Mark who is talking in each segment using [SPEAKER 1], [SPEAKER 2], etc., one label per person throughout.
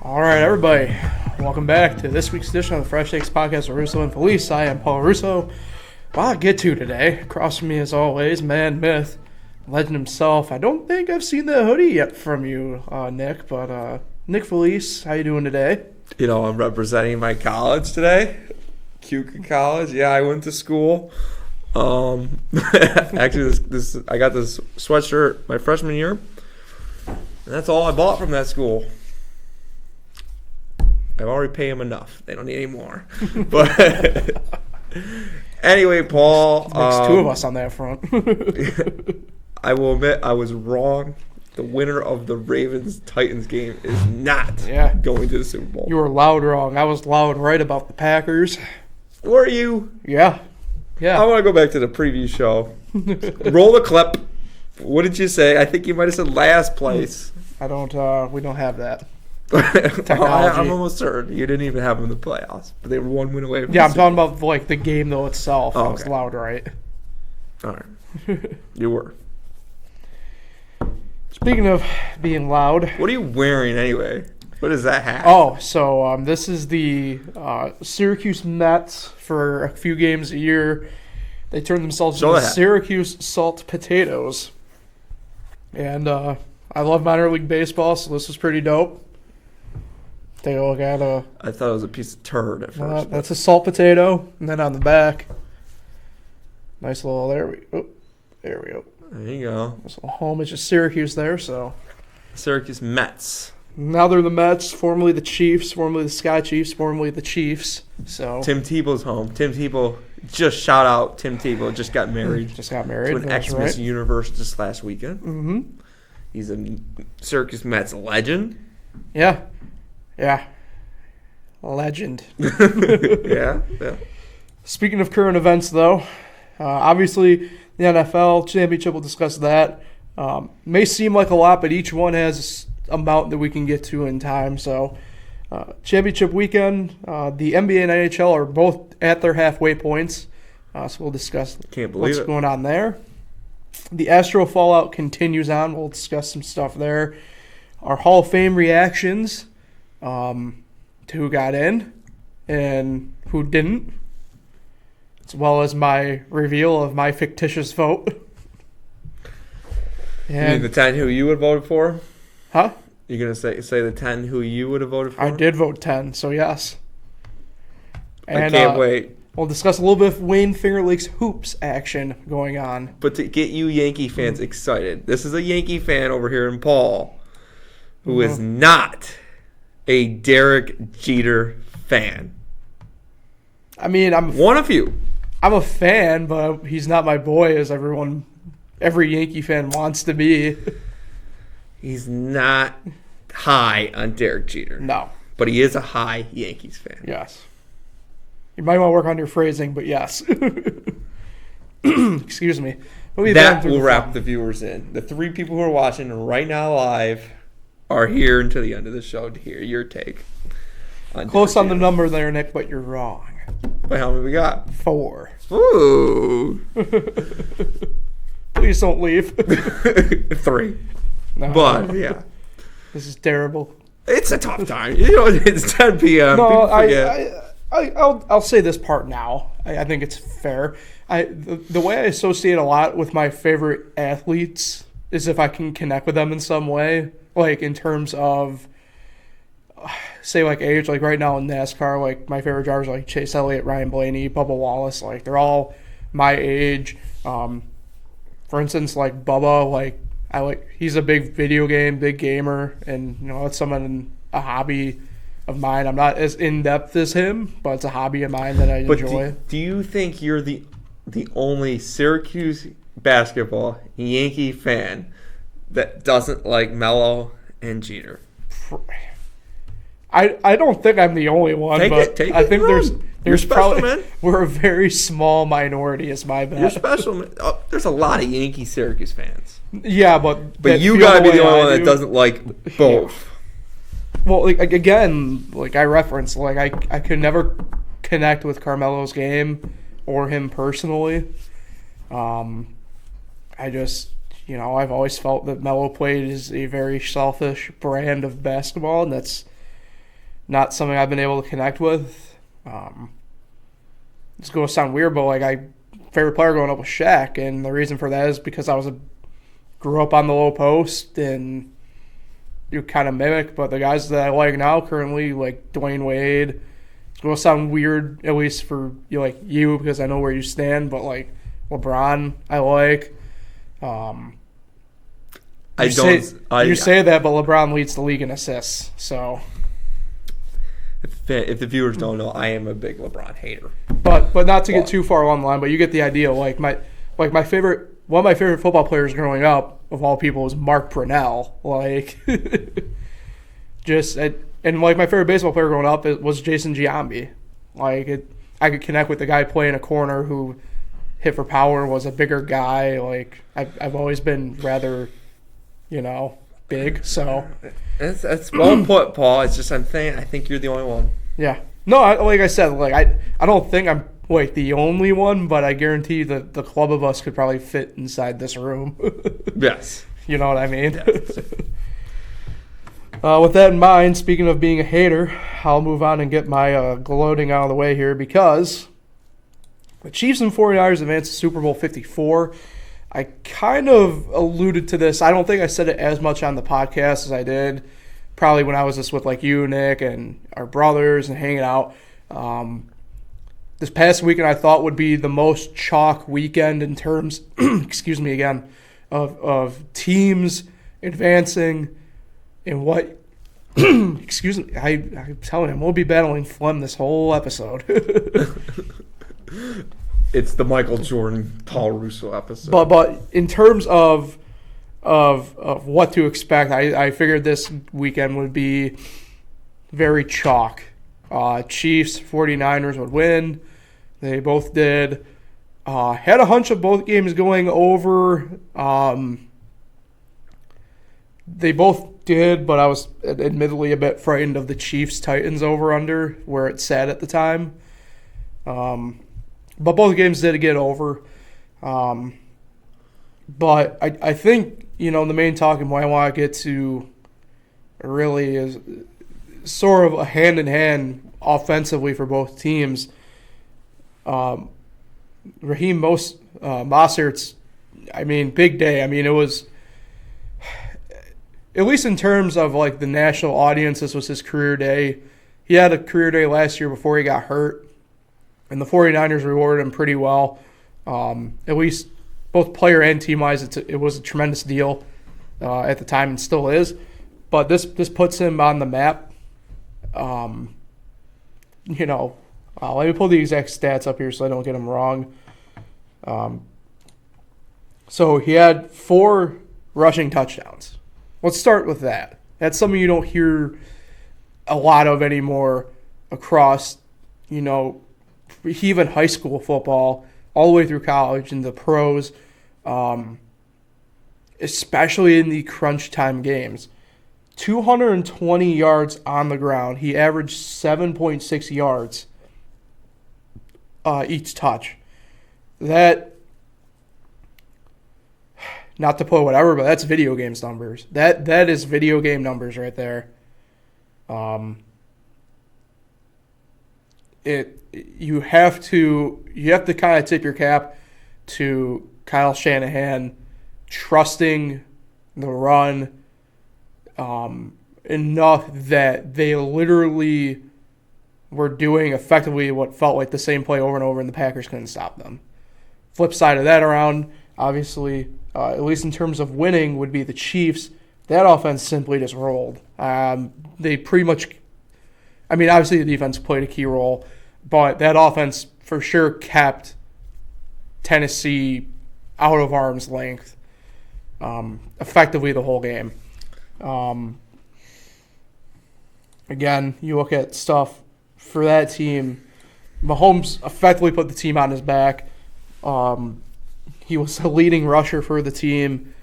[SPEAKER 1] All right, everybody. Welcome back to this week's edition of the Fresh Takes Podcast with Russo and Felice. I am Paul Russo. Well, I'll get to today. Across from me, as always, man, myth, legend himself. I don't think I've seen the hoodie yet from you, Nick, but Nick Felice, how you doing today?
[SPEAKER 2] You know, I'm representing my college today. Cuca College. Yeah, I went to school. Actually, this I got this sweatshirt my freshman year. And that's all I bought from that school. I've already paid them enough. They don't need any more. But anyway, Paul.
[SPEAKER 1] Makes two of us on that front.
[SPEAKER 2] I will admit I was wrong. The winner of the Ravens-Titans game is not going to the Super Bowl.
[SPEAKER 1] You were loud wrong. I was loud right about the Packers.
[SPEAKER 2] Were you?
[SPEAKER 1] Yeah.
[SPEAKER 2] I want to go back to the preview show. Roll the clip. What did you say? I think you might have said last place.
[SPEAKER 1] We don't have that.
[SPEAKER 2] I'm almost certain you didn't even have them in the playoffs, but they were one win away from
[SPEAKER 1] I'm talking about like the game though itself.
[SPEAKER 2] Oh,
[SPEAKER 1] I was loud, right?
[SPEAKER 2] All right. You were.
[SPEAKER 1] Speaking of being loud.
[SPEAKER 2] What are you wearing anyway? What is that hat?
[SPEAKER 1] Oh, so this is the Syracuse Mets for a few games a year. They turn themselves into Syracuse Salt Potatoes. And I love minor league baseball, so this is pretty dope. Take a look at
[SPEAKER 2] I thought it was a piece of turd at first.
[SPEAKER 1] That's a salt potato, and then on the back, nice little there we go. There
[SPEAKER 2] you go.
[SPEAKER 1] So home is just Syracuse there. So
[SPEAKER 2] Syracuse Mets.
[SPEAKER 1] Now they're the Mets, formerly the Chiefs, formerly the Sky Chiefs, formerly the Chiefs. So
[SPEAKER 2] Tim Tebow's home. Tim Tebow, just shout out Tim Tebow, just got married.
[SPEAKER 1] To an
[SPEAKER 2] ex-Miss Universe just last weekend.
[SPEAKER 1] Mm-hmm.
[SPEAKER 2] He's a Syracuse Mets legend.
[SPEAKER 1] Yeah. Legend.
[SPEAKER 2] Yeah.
[SPEAKER 1] Speaking of current events, though, obviously the NFL championship, we'll discuss that. May seem like a lot, but each one has amount that we can get to in time. So championship weekend, the NBA and NHL are both at their halfway points. So we'll discuss what's going on there. The Astros fallout continues on. We'll discuss some stuff there. Our Hall of Fame reactions to who got in and who didn't, as well as my reveal of my fictitious vote.
[SPEAKER 2] You mean the 10 who you would have voted for?
[SPEAKER 1] Huh?
[SPEAKER 2] You're going to say the 10 who you would have voted for?
[SPEAKER 1] I did vote 10, so yes. And,
[SPEAKER 2] I can't wait.
[SPEAKER 1] We'll discuss a little bit of Wayne Finger Lakes hoops action going on.
[SPEAKER 2] But to get you Yankee fans excited, this is a Yankee fan over here in Paul who is not a Derek Jeter fan.
[SPEAKER 1] I mean,
[SPEAKER 2] one of you.
[SPEAKER 1] I'm a fan, but he's not my boy, as every Yankee fan wants to be.
[SPEAKER 2] He's not high on Derek Jeter.
[SPEAKER 1] No.
[SPEAKER 2] But he is a high Yankees fan.
[SPEAKER 1] Yes. You might want to work on your phrasing, but yes. Excuse me.
[SPEAKER 2] That will wrap the viewers in. The three people who are watching right now live are here until the end of the show to hear your take.
[SPEAKER 1] Close on the number there, Nick, but you're wrong.
[SPEAKER 2] Wait, how many we got?
[SPEAKER 1] 4.
[SPEAKER 2] Ooh.
[SPEAKER 1] Please don't leave.
[SPEAKER 2] 3.
[SPEAKER 1] No.
[SPEAKER 2] But, yeah.
[SPEAKER 1] This is terrible.
[SPEAKER 2] It's a tough time. It's 10 p.m.
[SPEAKER 1] No, I'll say this part now. I think it's fair. The way I associate a lot with my favorite athletes is if I can connect with them in some way, like in terms of, say, like age. Like right now in NASCAR, like my favorite drivers are like Chase Elliott, Ryan Blaney, Bubba Wallace. Like they're all my age. For instance, like Bubba, he's a big big gamer, and that's someone a hobby of mine. I'm not as in depth as him, but it's a hobby of mine that I enjoy.
[SPEAKER 2] Do you think you're the only Syracuse basketball Yankee fan that doesn't like Melo and Jeter?
[SPEAKER 1] I don't think I'm the only one, I think there's probably
[SPEAKER 2] man.
[SPEAKER 1] We're a very small minority, is my bet.
[SPEAKER 2] You're special, man. There's a lot of Yankee Syracuse fans.
[SPEAKER 1] Yeah, but
[SPEAKER 2] you gotta be the only one that doesn't like both.
[SPEAKER 1] Yeah. Well, I referenced, I could never connect with Carmelo's game or him personally. I just, I've always felt that Melo played is a very selfish brand of basketball, and that's not something I've been able to connect with. It's going to sound weird, but like favorite player growing up was Shaq, and the reason for that is because grew up on the low post and you kind of mimic. But the guys that I like now currently, like Dwayne Wade, it's going to sound weird at least for you because I know where you stand, but like LeBron, I like. You say that, but LeBron leads the league in assists. So,
[SPEAKER 2] if the viewers don't know, I am a big LeBron hater.
[SPEAKER 1] But not to get too far along the line, but you get the idea. One of my favorite football players growing up of all people was Mark Brunell. And my favorite baseball player growing up was Jason Giambi. I could connect with the guy playing a corner who hit for power, was a bigger guy. I've always been rather, big. So
[SPEAKER 2] that's well put, Paul. It's just I think you're the only one.
[SPEAKER 1] Yeah. No, like I said, I don't think I'm the only one, but I guarantee that the club of us could probably fit inside this room.
[SPEAKER 2] Yes.
[SPEAKER 1] You know what I mean?
[SPEAKER 2] Yes.
[SPEAKER 1] With that in mind, speaking of being a hater, I'll move on and get my gloating out of the way here because the Chiefs and 49ers advanced to Super Bowl 54. I kind of alluded to this. I don't think I said it as much on the podcast as I did probably when I was just with you, Nick, and our brothers and hanging out. This past weekend I thought would be the most chalk weekend in terms, excuse me again, of teams advancing and what, excuse me, I'm telling him we'll be battling phlegm this whole episode.
[SPEAKER 2] It's the Michael Jordan, Paul Russo episode.
[SPEAKER 1] But in terms of what to expect, I figured this weekend would be very chalk. Chiefs, 49ers would win. They both did. Had a hunch of both games going over. They both did, but I was admittedly a bit frightened of the Chiefs-Titans over-under where it sat at the time. But both games did get over. But I think, the main talking point I want to get to really is sort of a hand-in-hand offensively for both teams. Raheem Mostert's, big day. It was, at least in terms of the national audience, this was his career day. He had a career day last year before he got hurt, and the 49ers rewarded him pretty well. At least both player and team-wise, it was a tremendous deal at the time and still is. But this puts him on the map. Let me pull the exact stats up here so I don't get them wrong. So he had 4 rushing touchdowns. Let's start with that. That's something you don't hear a lot of anymore across, even high school football, all the way through college and the pros, especially in the crunch time games. 220 yards on the ground. He averaged 7.6 yards each touch. That, not to put whatever, but that's video games numbers. That is video game numbers right there. You have to kind of tip your cap to Kyle Shanahan trusting the run enough that they literally were doing effectively what felt like the same play over and over, and the Packers couldn't stop them. Flip side of that around, obviously, at least in terms of winning, would be the Chiefs. That offense simply just rolled. They pretty much, obviously the defense played a key role, but that offense for sure kept Tennessee out of arm's length effectively the whole game. Again, you look at stuff for that team, Mahomes effectively put the team on his back. He was the leading rusher for the team.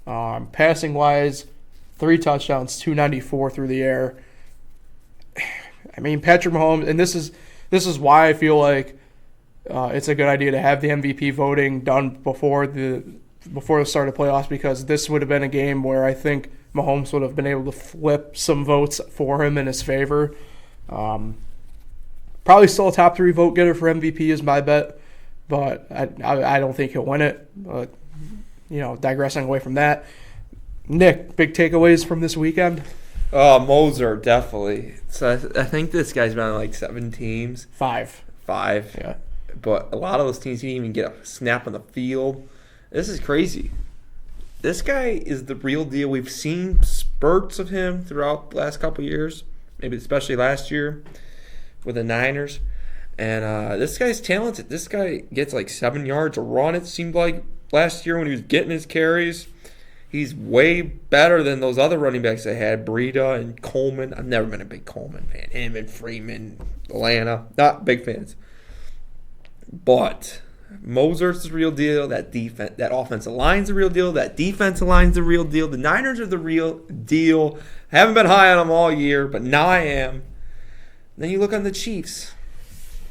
[SPEAKER 1] Passing-wise, 3 touchdowns, 294 through the air. Patrick Mahomes, and this is why I feel like it's a good idea to have the MVP voting done before the start of playoffs, because this would have been a game where I think Mahomes would have been able to flip some votes for him in his favor. Probably still a top 3 vote getter for MVP is my bet, but I don't think he'll win it. But, digressing away from that, Nick, big takeaways from this weekend?
[SPEAKER 2] Moser, definitely. So I think this guy's been on like 7 teams.
[SPEAKER 1] 5.
[SPEAKER 2] Yeah. But a lot of those teams didn't even get a snap on the field. This is crazy. This guy is the real deal. We've seen spurts of him throughout the last couple of years, maybe especially last year with the Niners. And this guy's talented. This guy gets like 7 yards a run, it seemed like, last year when he was getting his carries. He's way better than those other running backs they had, Breida and Coleman. I've never been a big Coleman fan. Him and Freeman, Atlanta, not big fans. But Mosert's the real deal. That offensive line's the real deal. That defensive line's the real deal. The Niners are the real deal. I haven't been high on them all year, but now I am. Then you look on the Chiefs.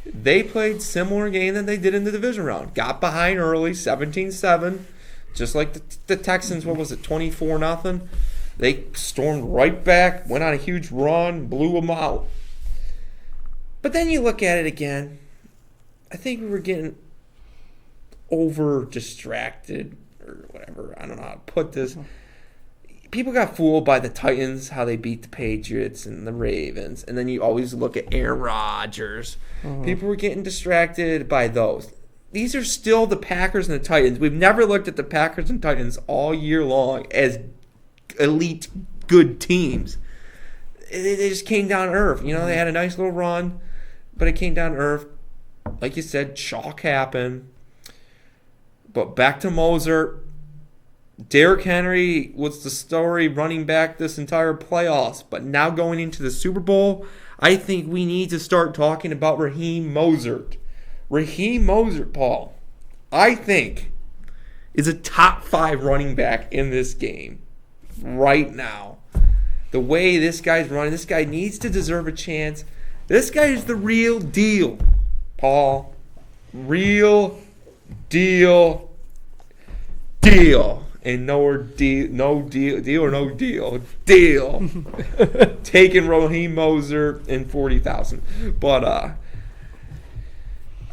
[SPEAKER 2] They played similar game than they did in the division round. Got behind early, 17-7. Just like the Texans, what was it, 24-0? They stormed right back, went on a huge run, blew them out. But then you look at it again. I think we were getting over-distracted or whatever. I don't know how to put this. People got fooled by the Titans, how they beat the Patriots and the Ravens. And then you always look at Aaron Rodgers. People were getting distracted by those. These are still the Packers and the Titans. We've never looked at the Packers and Titans all year long as elite good teams. They just came down to earth. They had a nice little run, but it came down to earth. Like you said, chalk happened. But back to Moser. Derrick Henry was the story running back this entire playoffs. But now going into the Super Bowl, I think we need to start talking about Raheem Mostert. Raheem Mostert, Paul, I think, is a top 5 running back in this game right now. The way this guy's running, this guy needs to deserve a chance. This guy is the real deal, Paul. Real deal. And no deal. Taking Raheem Mostert in 40,000. But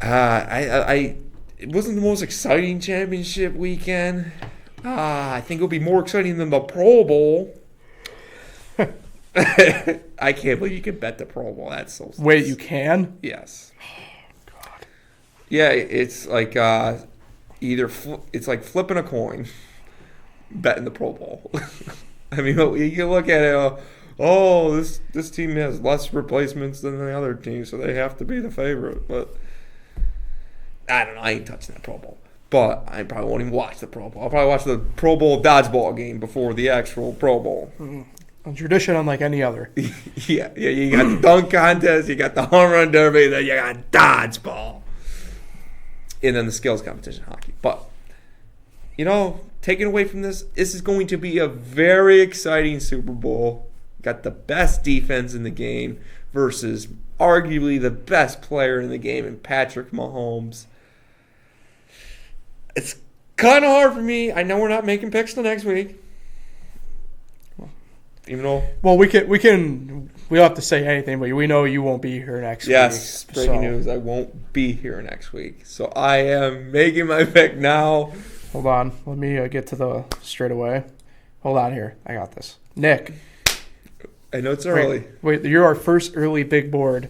[SPEAKER 2] it wasn't the most exciting championship weekend. I think it'll be more exciting than the Pro Bowl. I can't believe you can bet the Pro Bowl. That's so.
[SPEAKER 1] Wait, you can?
[SPEAKER 2] Yes.
[SPEAKER 1] Oh, God.
[SPEAKER 2] Yeah, it's like it's like flipping a coin, betting the Pro Bowl. I mean, you can look at it. This team has less replacements than the other team, so they have to be the favorite. But I don't know. I ain't touching that Pro Bowl. But I probably won't even watch the Pro Bowl. I'll probably watch the Pro Bowl dodgeball game before the actual Pro Bowl.
[SPEAKER 1] A tradition unlike any other.
[SPEAKER 2] Yeah. You got the dunk contest, you got the home run derby, then you got dodgeball. And then the skills competition hockey. But, taking away from this is going to be a very exciting Super Bowl. Got the best defense in the game versus arguably the best player in the game in Patrick Mahomes. It's kind of hard for me. I know we're not making picks till next week. Even though,
[SPEAKER 1] well, we don't have to say anything, but we know you won't be here next week.
[SPEAKER 2] Yes, breaking news. I won't be here next week. So I am making my pick now.
[SPEAKER 1] Hold on. Let me get to the straightaway. Hold on here. I got this. Nick.
[SPEAKER 2] I know it's early.
[SPEAKER 1] Wait, you're our first early big board.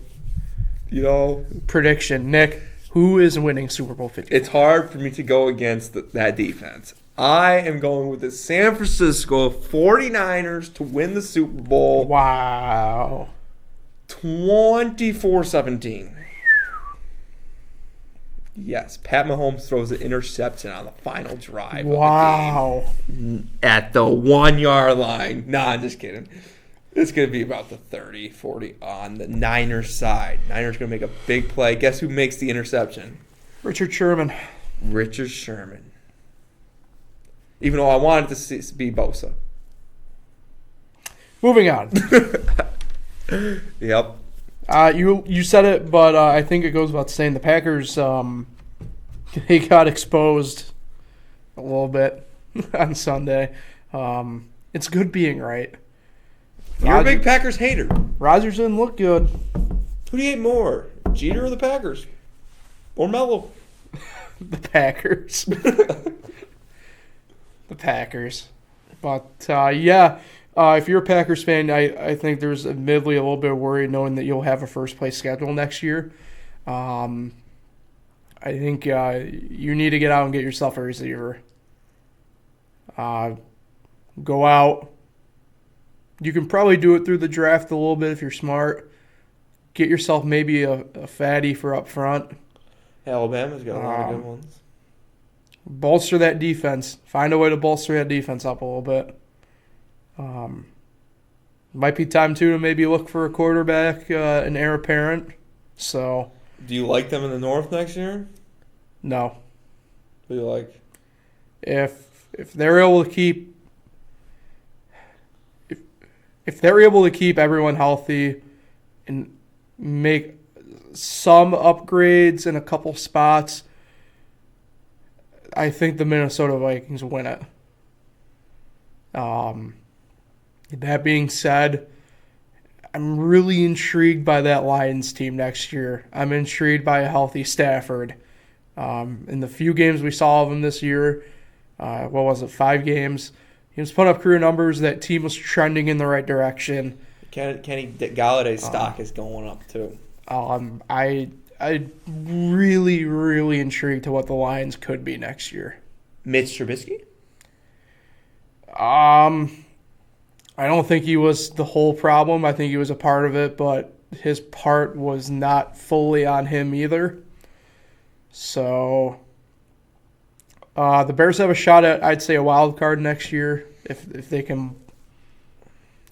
[SPEAKER 1] Prediction. Nick, who is winning Super Bowl 50?
[SPEAKER 2] It's hard for me to go against that defense. I am going with the San Francisco 49ers to win the Super Bowl.
[SPEAKER 1] Wow.
[SPEAKER 2] 24-17. Yes, Pat Mahomes throws an interception on the final drive.
[SPEAKER 1] Wow.
[SPEAKER 2] Of the game at the 1-yard line. Nah, I'm just kidding. It's going to be about the 30, 40 on the Niners side. Niners going to make a big play. Guess who makes the interception?
[SPEAKER 1] Richard Sherman. Even though I wanted to be Bosa. Moving on.
[SPEAKER 2] Yep.
[SPEAKER 1] You said it, but I think it goes without saying the Packers, they got exposed a little bit on Sunday. It's good being right.
[SPEAKER 2] You're a big Packers hater.
[SPEAKER 1] Rodgers didn't look good.
[SPEAKER 2] Who do you hate more, Jeter or the Packers? Or Mello?
[SPEAKER 1] The Packers. The Packers. But, if you're a Packers fan, I think there's admittedly a little bit of worry knowing that you'll have a first-place schedule next year. I think you need to get out and get yourself a receiver. Go out. You can probably do it through the draft a little bit if you're smart. Get yourself maybe a fatty for up front.
[SPEAKER 2] Alabama's got a lot of good ones.
[SPEAKER 1] Bolster that defense. Find a way to bolster that defense up a little bit. Might be time, too, to maybe look for a quarterback, an heir apparent. So,
[SPEAKER 2] do you like them in the North next year?
[SPEAKER 1] No.
[SPEAKER 2] Who do you like?
[SPEAKER 1] If they're able to keep if they're able to keep everyone healthy and make some upgrades in a couple spots, I think the Minnesota Vikings win it. That being said, I'm really intrigued by that Lions team next year. I'm intrigued by a healthy Stafford. In the few games we saw of him this year, 5 games? He was putting up career numbers. That team was trending in the right direction.
[SPEAKER 2] Kenny Galladay's stock is going up too.
[SPEAKER 1] I really, really intrigued to what the Lions could be next year.
[SPEAKER 2] Mitch Trubisky?
[SPEAKER 1] I don't think he was the whole problem. I think he was a part of it, but his part was not fully on him either. So the Bears have a shot at, I'd say, a wild card next year if they can.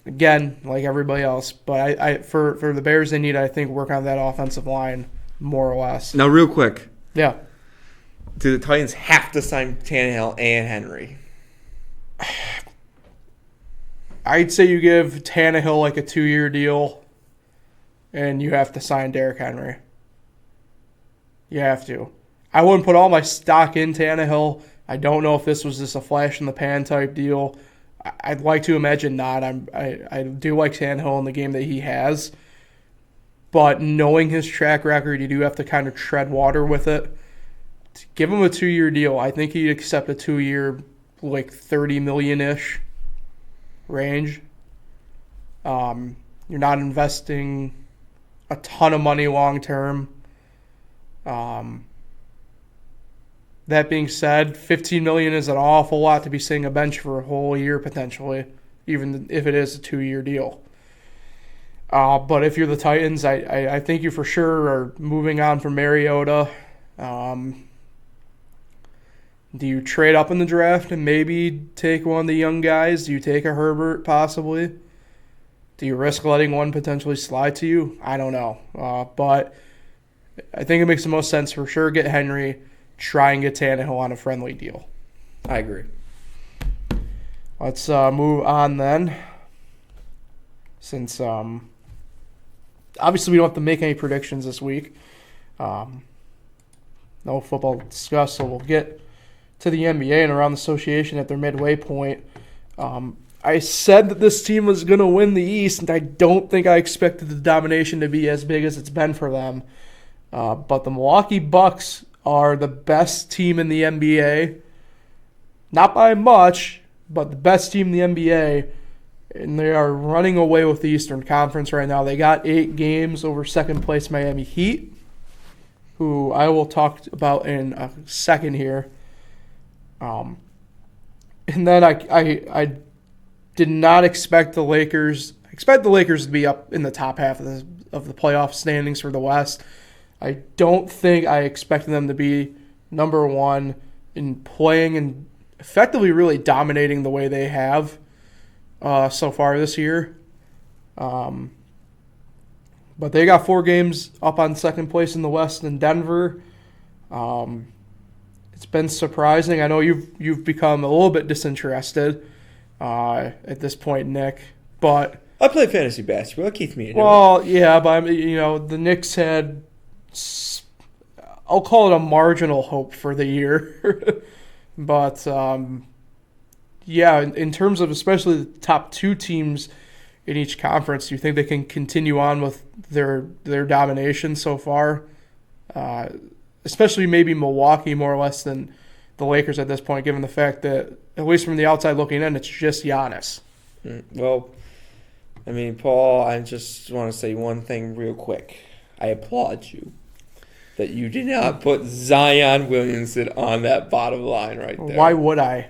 [SPEAKER 1] Again, like everybody else, but I for the Bears, they need, I think, work on that offensive line more or less.
[SPEAKER 2] Now, real quick.
[SPEAKER 1] Yeah.
[SPEAKER 2] Do the Titans have to sign Tannehill and Henry?
[SPEAKER 1] I'd say you give Tannehill like a 2-year deal, and you have to sign Derrick Henry. You have to. I wouldn't put all my stock in Tannehill. I don't know if this was just a flash-in-the-pan type deal. I'd like to imagine not. I do like Tannehill in the game that he has. But knowing his track record, you do have to kind of tread water with it. To give him a 2-year deal, I think he'd accept a 2-year, like $30 million-ish range. You're not investing a ton of money long term. That being said, $15 million is an awful lot to be sitting a bench for a whole year potentially, even if it is a 2-year deal. But if you're the Titans, I think you for sure are moving on from Mariota. Do you trade up in the draft and maybe take one of the young guys? Do you take a Herbert possibly? Do you risk letting one potentially slide to you? I don't know. But I think it makes the most sense for sure. Get Henry, try and get Tannehill on a friendly deal.
[SPEAKER 2] I agree.
[SPEAKER 1] Let's move on then. Since obviously we don't have to make any predictions this week. No football to discuss, so we'll get to the NBA and around the association at their midway point. I said that this team was going to win the East, and I don't think I expected the domination to be as big as it's been for them. But the Milwaukee Bucks are the best team in the NBA. Not by much, but the best team in the NBA. And they are running away with the Eastern Conference right now. They got 8 games over second-place Miami Heat, who I will talk about in a second here. And then I did not expect the Lakers. I expect the Lakers to be up in the top half of the playoff standings for the West. I don't think I expected them to be number one in playing and effectively really dominating the way they have so far this year. But they got 4 games up on second place in the West in Denver. It's been surprising. I know you've become a little bit disinterested at this point, Nick. But
[SPEAKER 2] I play fantasy basketball. That keeps me into
[SPEAKER 1] it. Yeah, but the Knicks had, I'll call it a marginal hope for the year. But yeah, in terms of especially the top 2 teams in each conference. Do you think they can continue on with their domination so far? Especially maybe Milwaukee more or less than the Lakers at this point, given the fact that, at least from the outside looking in, it's just Giannis.
[SPEAKER 2] Well, I mean, Paul, I just want to say one thing real quick. I applaud you that you did not put Zion Williamson on that bottom line right there.
[SPEAKER 1] Why would I?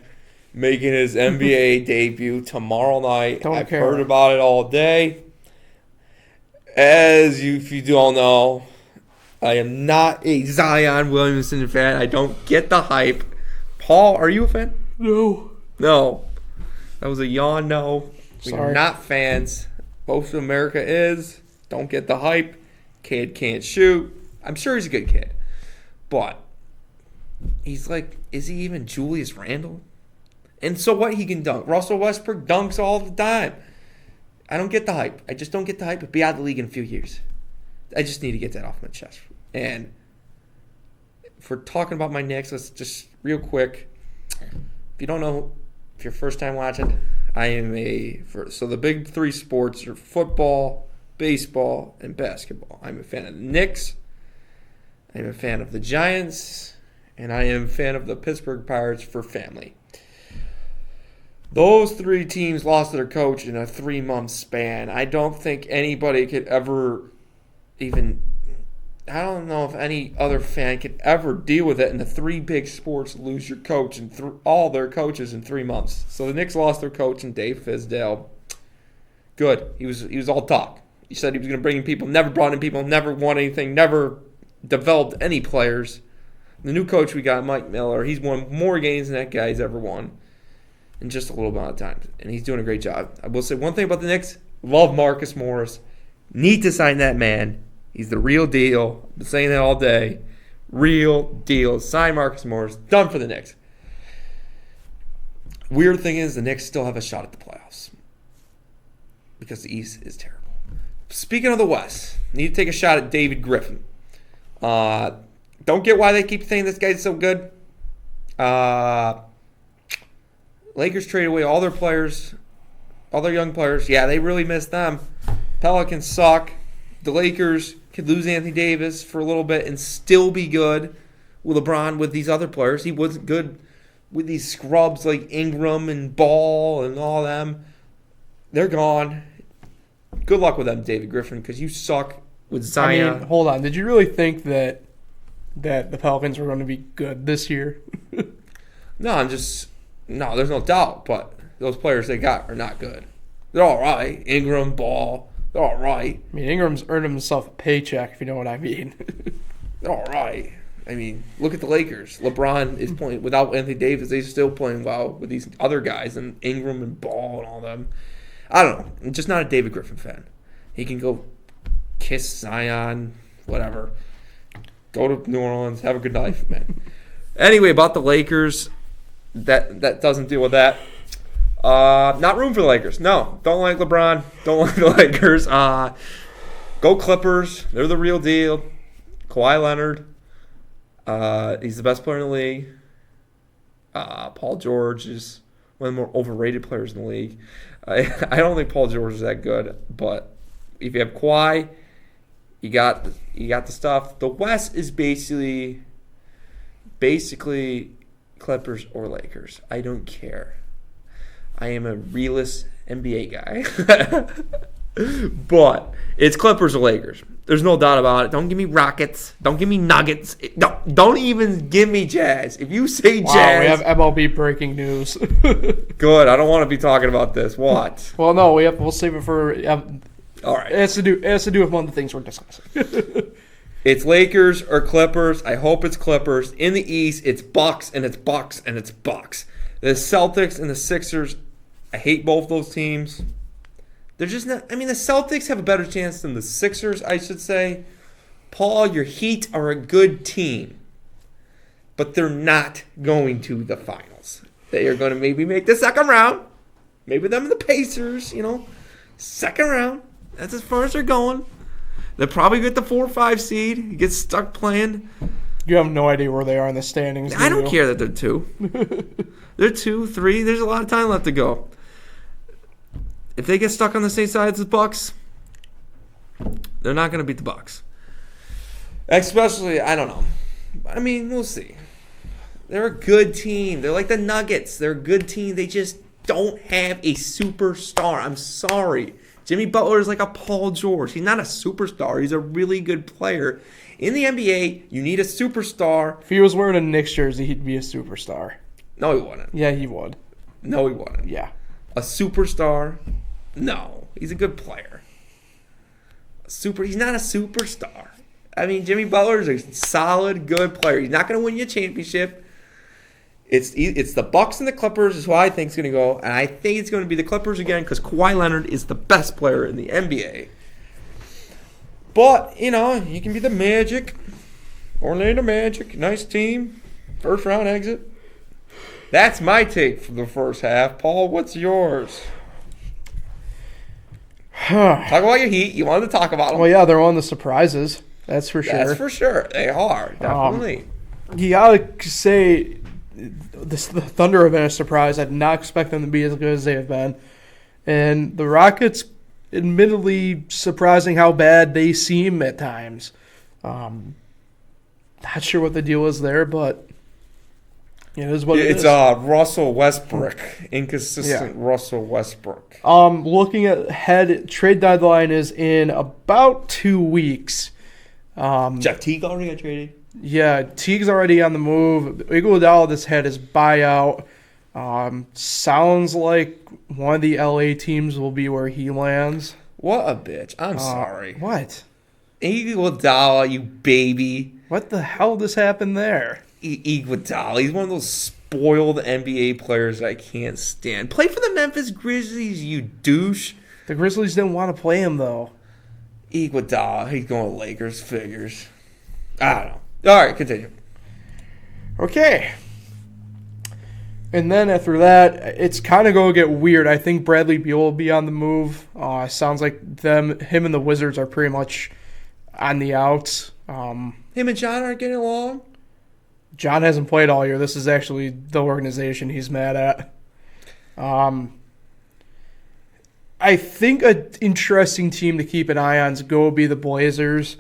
[SPEAKER 2] Making his NBA debut tomorrow night. I've
[SPEAKER 1] care.
[SPEAKER 2] heard about it all day. If you don't know, I am not a Zion Williamson fan. I don't get the hype. Paul, are you a fan?
[SPEAKER 1] No.
[SPEAKER 2] No. That was a yawn no.
[SPEAKER 1] Sorry.
[SPEAKER 2] We're not fans. Most of America is. Don't get the hype. Kid can't shoot. I'm sure he's a good kid. But he's like, is he even Julius Randle? And so what? He can dunk. Russell Westbrook dunks all the time. I don't get the hype. I just don't get the hype. But be out of the league in a few years. I just need to get that off my chest. And if we're talking about my Knicks, let's just real quick. If you don't know, if you're first time watching, I am so the big three sports are football, baseball, and basketball. I'm a fan of the Knicks. I'm a fan of the Giants. And I am a fan of the Pittsburgh Pirates for family. Those three teams lost their coach in a 3-month span. I don't think anybody could ever even... I don't know if any other fan could ever deal with it. And the three big sports lose your coach and all their coaches in 3 months. So the Knicks lost their coach in Dave Fizdale. Good. He was all talk. He said he was going to bring in people, never brought in people, never won anything, never developed any players. The new coach we got, Mike Miller, he's won more games than that guy's ever won in just a little amount of time. And he's doing a great job. I will say one thing about the Knicks. Love Marcus Morris. Need to sign that man. He's the real deal. I've been saying that all day. Real deal. Sign Marcus Morris. Done for the Knicks. Weird thing is the Knicks still have a shot at the playoffs. Because the East is terrible. Speaking of the West, need to take a shot at David Griffin. Don't get why they keep saying this guy's so good. Lakers traded away all their players, all their young players. Yeah, they really missed them. Pelicans suck. The Lakers could lose Anthony Davis for a little bit and still be good with LeBron with these other players. He wasn't good with these scrubs like Ingram and Ball and all them. They're gone. Good luck with them, David Griffin, because you suck with Zion.
[SPEAKER 1] I mean, hold on. Did you really think that the Pelicans were going to be good this year?
[SPEAKER 2] No, there's no doubt, but those players they got are not good. They're all right. Ingram, Ball, they're all right.
[SPEAKER 1] I mean, Ingram's earned himself a paycheck, if you know what I mean.
[SPEAKER 2] They're all right. I mean, look at the Lakers. LeBron is playing without Anthony Davis. They're still playing well with these other guys and Ingram and Ball and all them. I don't know. I'm just not a David Griffin fan. He can go kiss Zion, whatever. Go to New Orleans, have a good life, man. Anyway, about the Lakers, that doesn't deal with that. Not room for the Lakers. No, don't like LeBron. Don't like the Lakers. Go Clippers. They're the real deal. Kawhi Leonard. He's the best player in the league. Paul George is one of the more overrated players in the league. I don't think Paul George is that good, but if you have Kawhi, you got the stuff. The West is basically Clippers or Lakers. I don't care. I am a realist NBA guy. But it's Clippers or Lakers. There's no doubt about it. Don't give me Rockets. Don't give me Nuggets. Don't even give me Jazz. If you say
[SPEAKER 1] Wow,
[SPEAKER 2] Jazz...
[SPEAKER 1] we have MLB breaking news.
[SPEAKER 2] Good. I don't want to be talking about this. What?
[SPEAKER 1] Well, no, we'll save it for...
[SPEAKER 2] All right.
[SPEAKER 1] It has to do with one of the things we're discussing.
[SPEAKER 2] It's Lakers or Clippers. I hope it's Clippers. In the East, it's Bucks and it's Bucks and it's Bucks. The Celtics and the Sixers, I hate both those teams. They're just not... I mean, the Celtics have a better chance than the Sixers, I should say. Paul, your Heat are a good team. But they're not going to the finals. They are going to maybe make the second round. Maybe them and the Pacers, second round. That's as far as they're going. They'll probably get the 4 or 5 seed. Get stuck playing.
[SPEAKER 1] You have no idea where they are in the standings.
[SPEAKER 2] I don't care that they're 2. They're 2, 3. There's a lot of time left to go. if they get stuck on the same side as the Bucks, they're not going to beat the Bucks. Especially, I don't know. I mean, we'll see. They're a good team. They're like the Nuggets. They're a good team. They just don't have a superstar. I'm sorry. Jimmy Butler is like a Paul George. He's not a superstar. He's a really good player. In the NBA, you need a superstar.
[SPEAKER 1] If he was wearing a Knicks jersey, he'd be a superstar.
[SPEAKER 2] No, he wouldn't.
[SPEAKER 1] Yeah, he would.
[SPEAKER 2] No, he wouldn't.
[SPEAKER 1] Yeah.
[SPEAKER 2] A superstar? No. He's a good player. He's not a superstar. I mean, Jimmy Butler is a solid, good player. He's not going to win you a championship. It's the Bucks and the Clippers is who I think is going to go, and I think it's going to be the Clippers again because Kawhi Leonard is the best player in the NBA. But, you can be the Magic. Orlando Magic, nice team. First round exit. That's my take for the first half. Paul, what's yours? Talk about your Heat. You wanted to talk about them.
[SPEAKER 1] Well, yeah, they're one of the surprises. That's for sure.
[SPEAKER 2] That's for sure. They are, definitely.
[SPEAKER 1] You gotta say, the Thunder have been a surprise. I did not expect them to be as good as they have been. And the Rockets, admittedly, surprising how bad they seem at times. Not sure what the deal is there, but it is what it is.
[SPEAKER 2] It's Russell Westbrook. Inconsistent Russell Westbrook.
[SPEAKER 1] Looking ahead, trade deadline is in about 2 weeks.
[SPEAKER 2] Jeff Teague already got traded.
[SPEAKER 1] Yeah, Teague's already on the move. Iguodala just had his buyout. Sounds like one of the LA teams will be where he lands.
[SPEAKER 2] What a bitch. I'm sorry.
[SPEAKER 1] What?
[SPEAKER 2] Iguodala, you baby.
[SPEAKER 1] What the hell just happened there?
[SPEAKER 2] Iguodala. He's one of those spoiled NBA players that I can't stand. Play for the Memphis Grizzlies, you douche.
[SPEAKER 1] The Grizzlies didn't want to play him, though.
[SPEAKER 2] Iguodala. He's going to Lakers figures. I don't know. All right, continue.
[SPEAKER 1] Okay. And then after that, it's kind of going to get weird. I think Bradley Beal will be on the move. Sounds like him and the Wizards are pretty much on the outs.
[SPEAKER 2] Him and John aren't getting along?
[SPEAKER 1] John hasn't played all year. This is actually the organization he's mad at. I think an interesting team to keep an eye on is going to be the Blazers.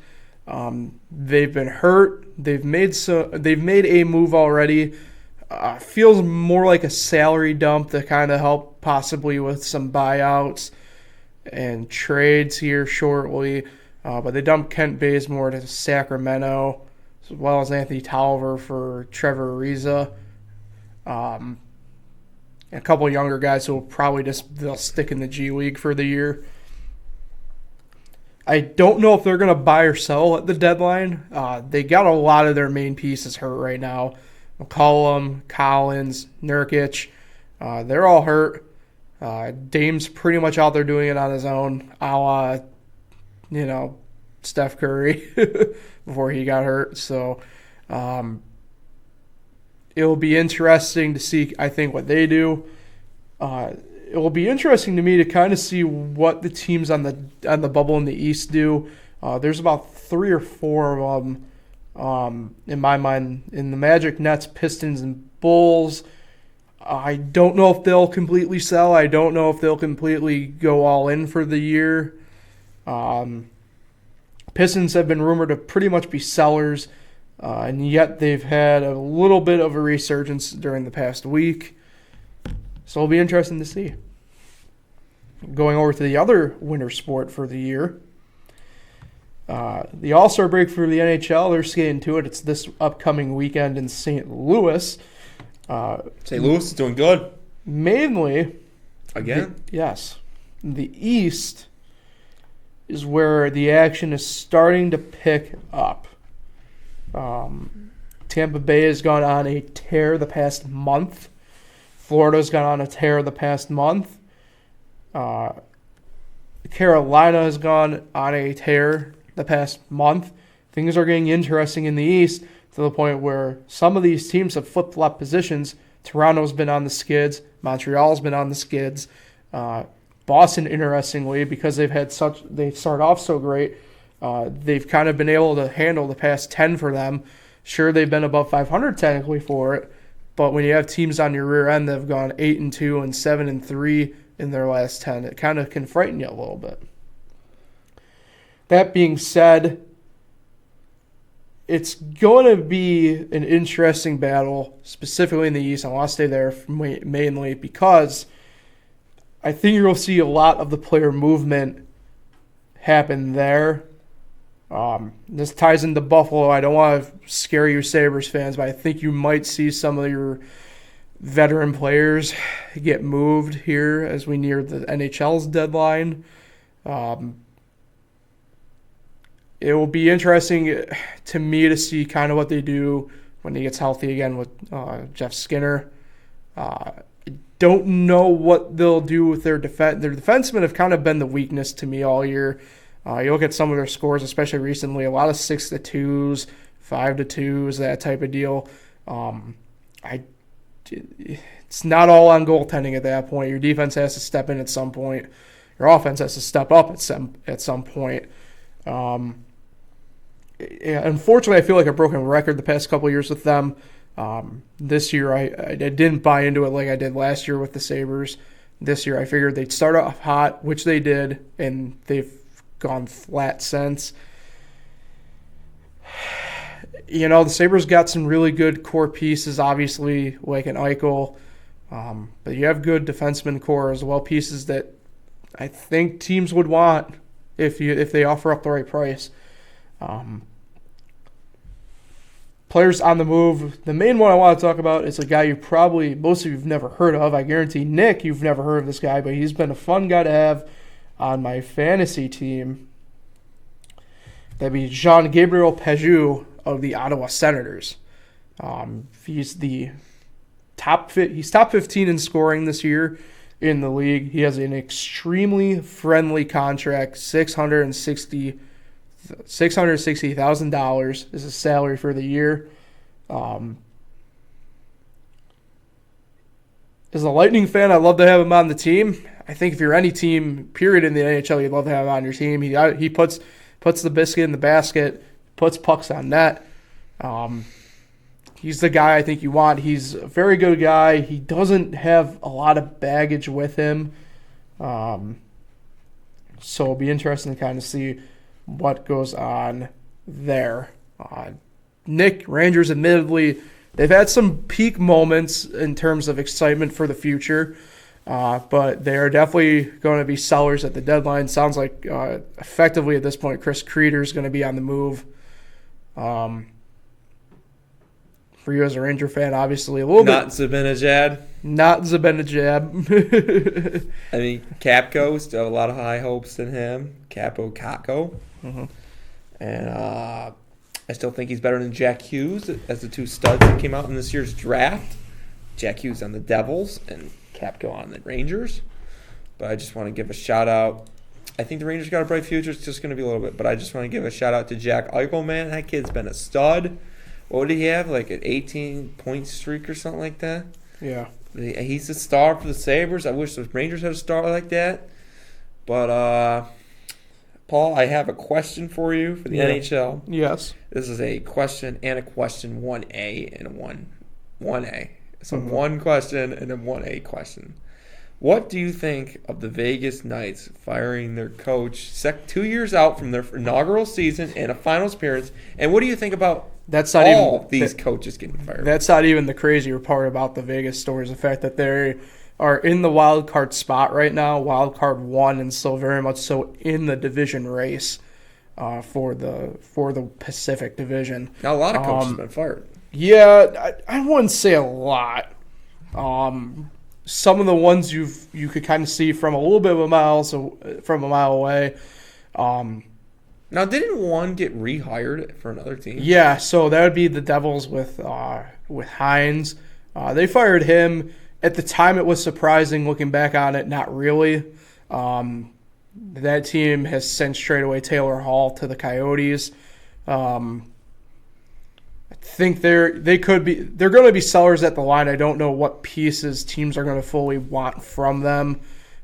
[SPEAKER 1] They've been hurt. They've made a move already. Feels more like a salary dump to kind of help possibly with some buyouts and trades here shortly. But they dumped Kent Bazemore to Sacramento, as well as Anthony Tolliver for Trevor Ariza. And a couple of younger guys who will probably they'll stick in the G League for the year. I don't know if they're going to buy or sell at the deadline. They got a lot of their main pieces hurt right now. McCollum, Collins, Nurkic, they're all hurt. Dame's pretty much out there doing it on his own, a la, Steph Curry before he got hurt. So it'll be interesting to see, I think, what they do. It will be interesting to me to kind of see what the teams on the bubble in the East do. There's about 3 or 4 of them. In my mind, in the Magic, Nets, Pistons, and Bulls. I don't know if they'll completely sell. I don't know if they'll completely go all in for the year. Pistons have been rumored to pretty much be sellers, and yet they've had a little bit of a resurgence during the past week. So it'll be interesting to see. Going over to the other winter sport for the year. The All-Star break for the NHL, they're skating to it. It's this upcoming weekend in St. Louis.
[SPEAKER 2] St. Louis is doing good.
[SPEAKER 1] Mainly.
[SPEAKER 2] Again?
[SPEAKER 1] Yes. The East is where the action is starting to pick up. Tampa Bay has gone on a tear the past month. Florida's gone on a tear the past month. Carolina has gone on a tear the past month. Things are getting interesting in the East to the point where some of these teams have flip-flop positions. Toronto's been on the skids. Montreal's been on the skids. Boston, interestingly, because they start off so great, they've kind of been able to handle the past 10 for them. Sure, they've been above 500 technically for it, but when you have teams on your rear end that have gone 8-2 and 7-3 in their last 10. It kind of can frighten you a little bit. That being said, it's going to be an interesting battle, specifically in the East. I want to stay there mainly because I think you'll see a lot of the player movement happen there. This ties into Buffalo. I don't want to scare you Sabres fans, but I think you might see some of your veteran players get moved here as we near the NHL's deadline. It will be interesting to me to see kind of what they do when he gets healthy again with Jeff Skinner. I don't know what they'll do with their defense. Their defensemen have kind of been the weakness to me all year. You look at some of their scores, especially recently, a lot of 6-2s, 5-2s, that type of deal. It's not all on goaltending at that point. Your defense has to step in at some point. Your offense has to step up at some point. Unfortunately, I feel like a broken record the past couple of years with them. This year, I didn't buy into it like I did last year with the Sabres. This year, I figured they'd start off hot, which they did, and they've gone flat since. The Sabres got some really good core pieces, obviously, like an Eichel. But you have good defenseman core as well, pieces that I think teams would want if they offer up the right price. Players on the move. The main one I want to talk about is a guy you probably most of you've never heard of. I guarantee, Nick, you've never heard of this guy, but he's been a fun guy to have on my fantasy team. That'd be Jean-Gabriel Pageau of the Ottawa Senators. He's top 15 in scoring this year in the league. He has an extremely friendly contract, $660,000 is his salary for the year. As a Lightning fan, I'd love to have him on the team. I think if you're any team, period, in the NHL, you'd love to have him on your team. He puts the biscuit in the basket, puts pucks on net. He's the guy I think you want. He's a very good guy. He doesn't have a lot of baggage with him. So it'll be interesting to kind of see what goes on there. Nick, Rangers, admittedly, they've had some peak moments in terms of excitement for the future, but they are definitely going to be sellers at the deadline. Sounds like effectively at this point, Chris Kreider is going to be on the move. For you as a Ranger fan, obviously a little
[SPEAKER 2] Not
[SPEAKER 1] bit.
[SPEAKER 2] Zibanejad.
[SPEAKER 1] Not Zibanejad.
[SPEAKER 2] I mean, Capco, still have a lot of high hopes in him. Capo Kakko.
[SPEAKER 1] Mm-hmm.
[SPEAKER 2] And I still think he's better than Jack Hughes as the two studs that came out in this year's draft. Jack Hughes on the Devils and Capco on the Rangers. But I just want to give a shout-out. I think the Rangers got a bright future. It's just going to be a little bit. But I just want to give a shout-out to Jack Eichel, man. That kid's been a stud. What did he have, like an 18-point streak or something like that?
[SPEAKER 1] Yeah.
[SPEAKER 2] He's a star for the Sabres. I wish the Rangers had a star like that. But, Paul, I have a question for you for the NHL.
[SPEAKER 1] Yes.
[SPEAKER 2] This is a question and a question, 1A and a 1A. So one question and a 1A question. What do you think of the Vegas Knights firing their coach 2 years out from their inaugural season and a finals appearance? And what do you think about these coaches getting fired?
[SPEAKER 1] That's not even the crazier part about the Vegas story is the fact that they are in the wild card spot right now, wild card 1, and still very much so in the division race for the Pacific Division.
[SPEAKER 2] Now, a lot of coaches have been fired.
[SPEAKER 1] Yeah, I wouldn't say a lot. Some of the ones you could kind of see from a little bit of a mile away.
[SPEAKER 2] Now, didn't one get rehired for another team?
[SPEAKER 1] Yeah, so that would be the Devils with Hines. They fired him. At the time, it was surprising. Looking back on it, not really. That team has since traded away Taylor Hall to the Coyotes. I think they're going to be sellers at the line. I don't know what pieces teams are going to fully want from them.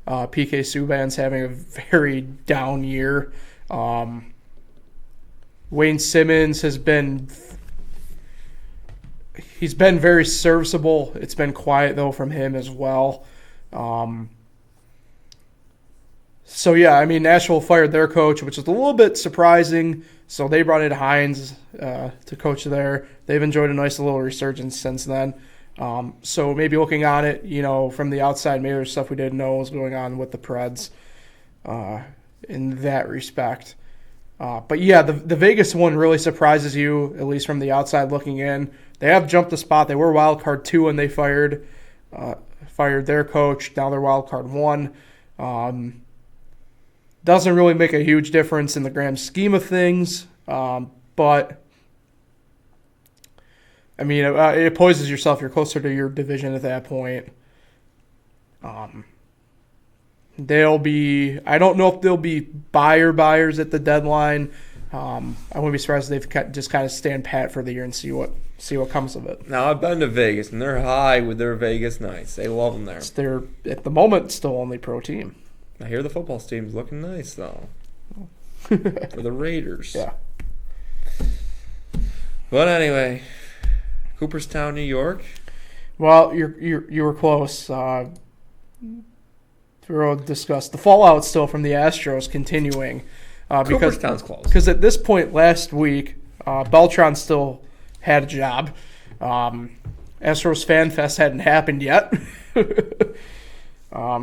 [SPEAKER 1] PK Subban's having a very down year. Wayne Simmons has been very serviceable. It's been quiet though from him as well. So, yeah, I mean, Nashville fired their coach, which is a little bit surprising. So they brought in Hines to coach there. They've enjoyed a nice little resurgence since then. So maybe looking on it, from the outside, maybe there's stuff we didn't know was going on with the Preds in that respect. But, yeah, the Vegas one really surprises you, at least from the outside looking in. They have jumped the spot. They were wild card 2 when they fired their coach. Now they're wild card 1. Doesn't really make a huge difference in the grand scheme of things, but I mean, it poises yourself. You're closer to your division at that point. They'll be. I don't know if they'll be buyers at the deadline. I wouldn't be surprised if they've just kind of stand pat for the year and see what comes of it.
[SPEAKER 2] Now I've been to Vegas and they're high with their Vegas nights. They love them there.
[SPEAKER 1] They're at the moment still only pro team.
[SPEAKER 2] I hear the football team's looking nice though. For the Raiders.
[SPEAKER 1] Yeah.
[SPEAKER 2] But anyway, Cooperstown, New York.
[SPEAKER 1] Well, you were close. We'll discuss the fallout still from the Astros continuing.
[SPEAKER 2] Cooperstown's close.
[SPEAKER 1] Because at this point last week, Beltran still had a job. Astros Fan Fest hadn't happened yet.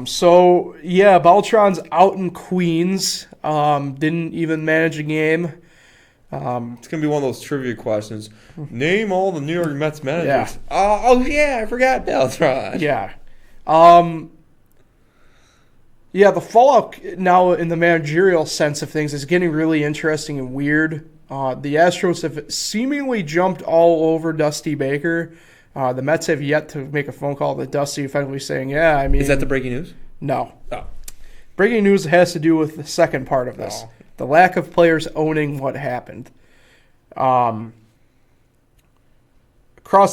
[SPEAKER 1] So, yeah, Beltran's out in Queens. Didn't even manage a game.
[SPEAKER 2] It's going to be one of those trivia questions. Name all the New York Mets managers.
[SPEAKER 1] Yeah.
[SPEAKER 2] Oh, yeah, I forgot Beltran.
[SPEAKER 1] Yeah. Yeah, the fallout now in the managerial sense of things is getting really interesting and weird. The Astros have seemingly jumped all over Dusty Baker. The Mets have yet to make a phone call to Dusty effectively saying, yeah, I mean...
[SPEAKER 2] Is that the breaking news?
[SPEAKER 1] No.
[SPEAKER 2] Oh.
[SPEAKER 1] Breaking news has to do with the second part of this.
[SPEAKER 2] Oh.
[SPEAKER 1] The lack of players owning what happened. Across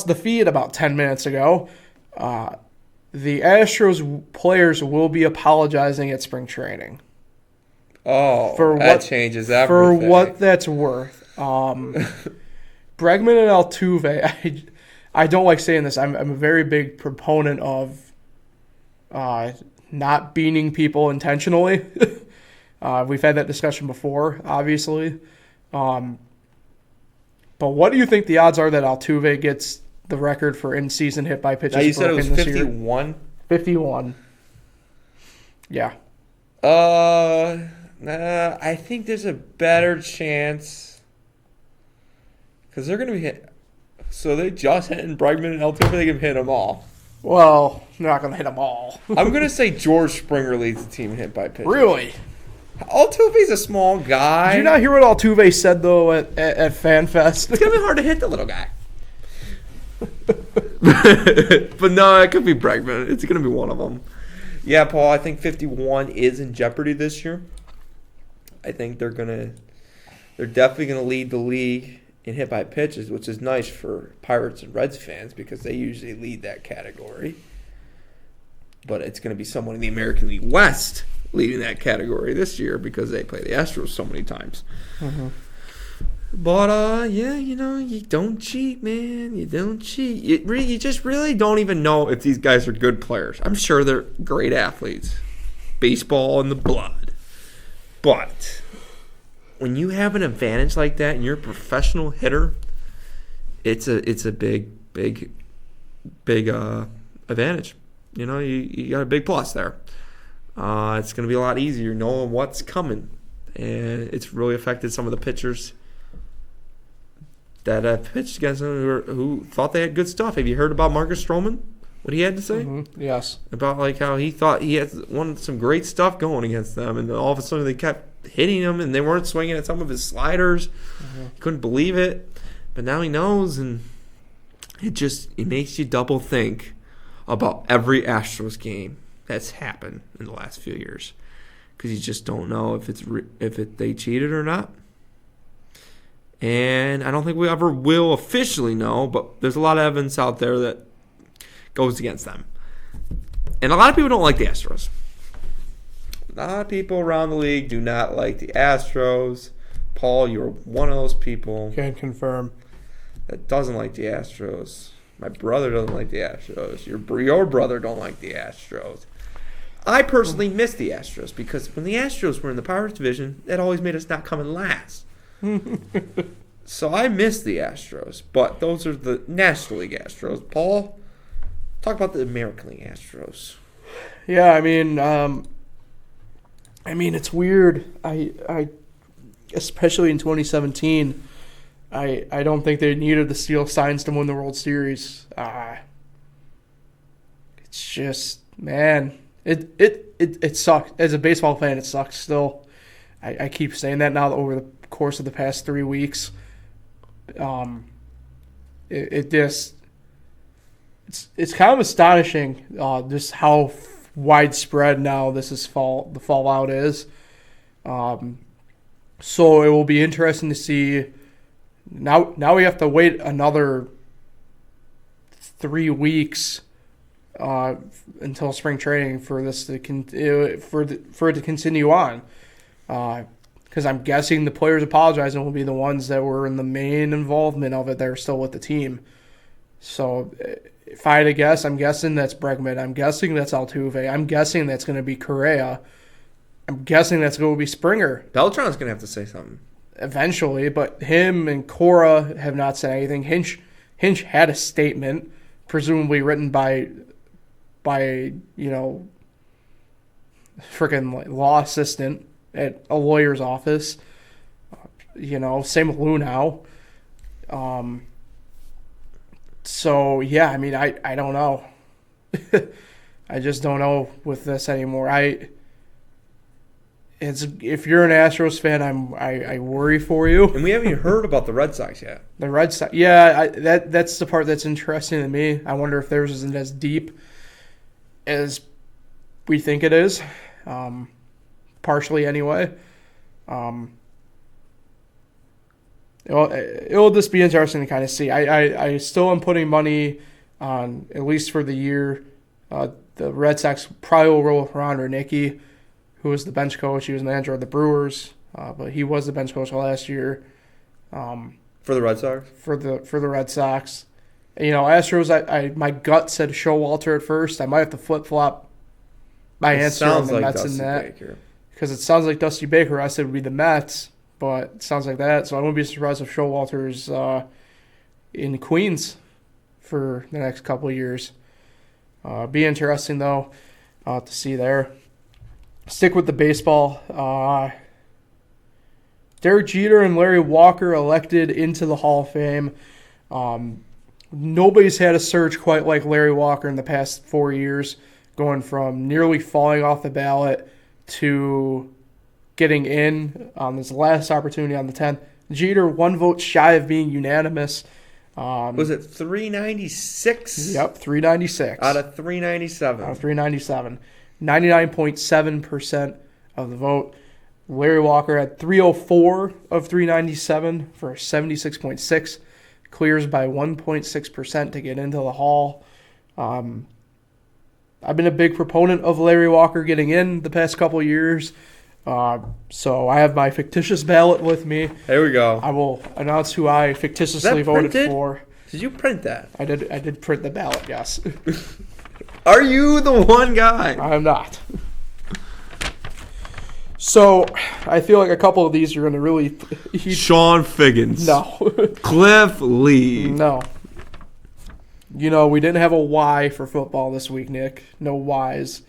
[SPEAKER 1] the feed about 10 minutes ago, the Astros players will be apologizing at spring training.
[SPEAKER 2] Oh, that changes everything.
[SPEAKER 1] For what that's worth. Bregman and Altuve, I don't like saying this. I'm a very big proponent of not beating people intentionally. We've had that discussion before, obviously. But what do you think the odds are that Altuve gets the record for in-season hit by pitches?
[SPEAKER 2] Now you said it was 51?
[SPEAKER 1] 51. Yeah.
[SPEAKER 2] I think there's a better chance because they're going to be hit. So they just hitting Bregman and Altuve. They can hit them all.
[SPEAKER 1] Well, they're not going to hit them all.
[SPEAKER 2] I'm going to say George Springer leads the team in hit by pitches.
[SPEAKER 1] Really?
[SPEAKER 2] Altuve's a small guy.
[SPEAKER 1] Did you not hear what Altuve said, though, at FanFest?
[SPEAKER 2] It's going to be hard to hit the little guy. But no, it could be Bregman. It's going to be one of them. Yeah, Paul, I think 51 is in jeopardy this year. I think they're definitely going to lead the league in hit by pitches, which is nice for Pirates and Reds fans because they usually lead that category. But it's going to be someone in the American League West leading that category this year because they play the Astros so many times. Mm-hmm. But, yeah, you don't cheat, man. You don't cheat. You just really don't even know if these guys are good players. I'm sure they're great athletes. Baseball in the blood. But when you have an advantage like that and you're a professional hitter, it's a big advantage. You got a big plus there. It's going to be a lot easier knowing what's coming. And it's really affected some of the pitchers that pitched against them who thought they had good stuff. Have you heard about Marcus Stroman? What he had to say?
[SPEAKER 1] Mm-hmm. Yes.
[SPEAKER 2] About how he thought he had some great stuff going against them, and all of a sudden they kept hitting him, and they weren't swinging at some of his sliders. Mm-hmm. He couldn't believe it, but now he knows, and it makes you double think about every Astros game that's happened in the last few years, because you just don't know if they cheated or not. And I don't think we ever will officially know, but there's a lot of evidence out there that goes against them. And a lot of people don't like the Astros. A lot of people around the league do not like the Astros. Paul, you're one of those people.
[SPEAKER 1] Can confirm.
[SPEAKER 2] That doesn't like the Astros. My brother doesn't like the Astros. Your brother don't like the Astros. I personally miss the Astros because when the Astros were in the Pirates division, that always made us not come in last. So I miss the Astros, but those are the National League Astros. Paul, talk about the American League Astros.
[SPEAKER 1] Yeah, I mean, it's weird. I especially in 2017, I don't think they needed the steal signs to win the World Series. It's just, man, it sucks. As a baseball fan, it sucks still. I keep saying that now over the course of the past 3 weeks. It's kind of astonishing just how widespread now the fallout is. So it will be interesting to see. Now we have to wait another 3 weeks until spring training for this to for it to continue on. Because I'm guessing the players apologizing will be the ones that were in the main involvement of it that are still with the team. So if I had to guess, I'm guessing that's Bregman. I'm guessing that's Altuve. I'm guessing that's going to be Correa. I'm guessing that's going to be Springer.
[SPEAKER 2] Beltran's going to have to say something.
[SPEAKER 1] Eventually, but him and Cora have not said anything. Hinch had a statement, presumably written by freaking law assistant at a lawyer's office. Same with Lou now. So yeah, I mean, I don't know. I just don't know with this anymore. If you're an Astros fan, I worry for you.
[SPEAKER 2] And we haven't even heard about the Red Sox yet.
[SPEAKER 1] The Red Sox, yeah, that's the part that's interesting to me. I wonder if theirs isn't as deep as we think it is, partially anyway. It'll just be interesting to kind of see. I still am putting money on, at least for the year, the Red Sox probably will roll with Ron Ronicky, who was the bench coach. He was manager of the Brewers, but he was the bench coach last year.
[SPEAKER 2] For the Red Sox?
[SPEAKER 1] For the Red Sox. Astros, my gut said Showalter at first. I might have to flip-flop my answer on the Mets in that. Because it sounds like Dusty Baker. I said would be the Mets, but it sounds like that. So I wouldn't be surprised if Showalter's in Queens for the next couple of years. Be interesting, though, to see there. Stick with the baseball. Derek Jeter and Larry Walker elected into the Hall of Fame. Nobody's had a surge quite like Larry Walker in the past 4 years, going from nearly falling off the ballot to getting in on his last opportunity on the 10th. Jeter 1 vote shy of being unanimous.
[SPEAKER 2] Was it 396?
[SPEAKER 1] Yep, 396.
[SPEAKER 2] Out of 397.
[SPEAKER 1] Out of 397. 99.7% of the vote. Larry Walker had 304 of 397 for 76.6. Clears by 1.6% to get into the Hall. I've been a big proponent of Larry Walker getting in the past couple of years. So I have my fictitious ballot with me.
[SPEAKER 2] There we go.
[SPEAKER 1] I will announce who I fictitiously voted for.
[SPEAKER 2] Did you print that?
[SPEAKER 1] I did print the ballot, yes.
[SPEAKER 2] Are you the one guy?
[SPEAKER 1] I am not. So I feel like a couple of these are going to really...
[SPEAKER 2] Sean Figgins.
[SPEAKER 1] No.
[SPEAKER 2] Cliff Lee.
[SPEAKER 1] No. We didn't have a Y for football this week, Nick. No Ys.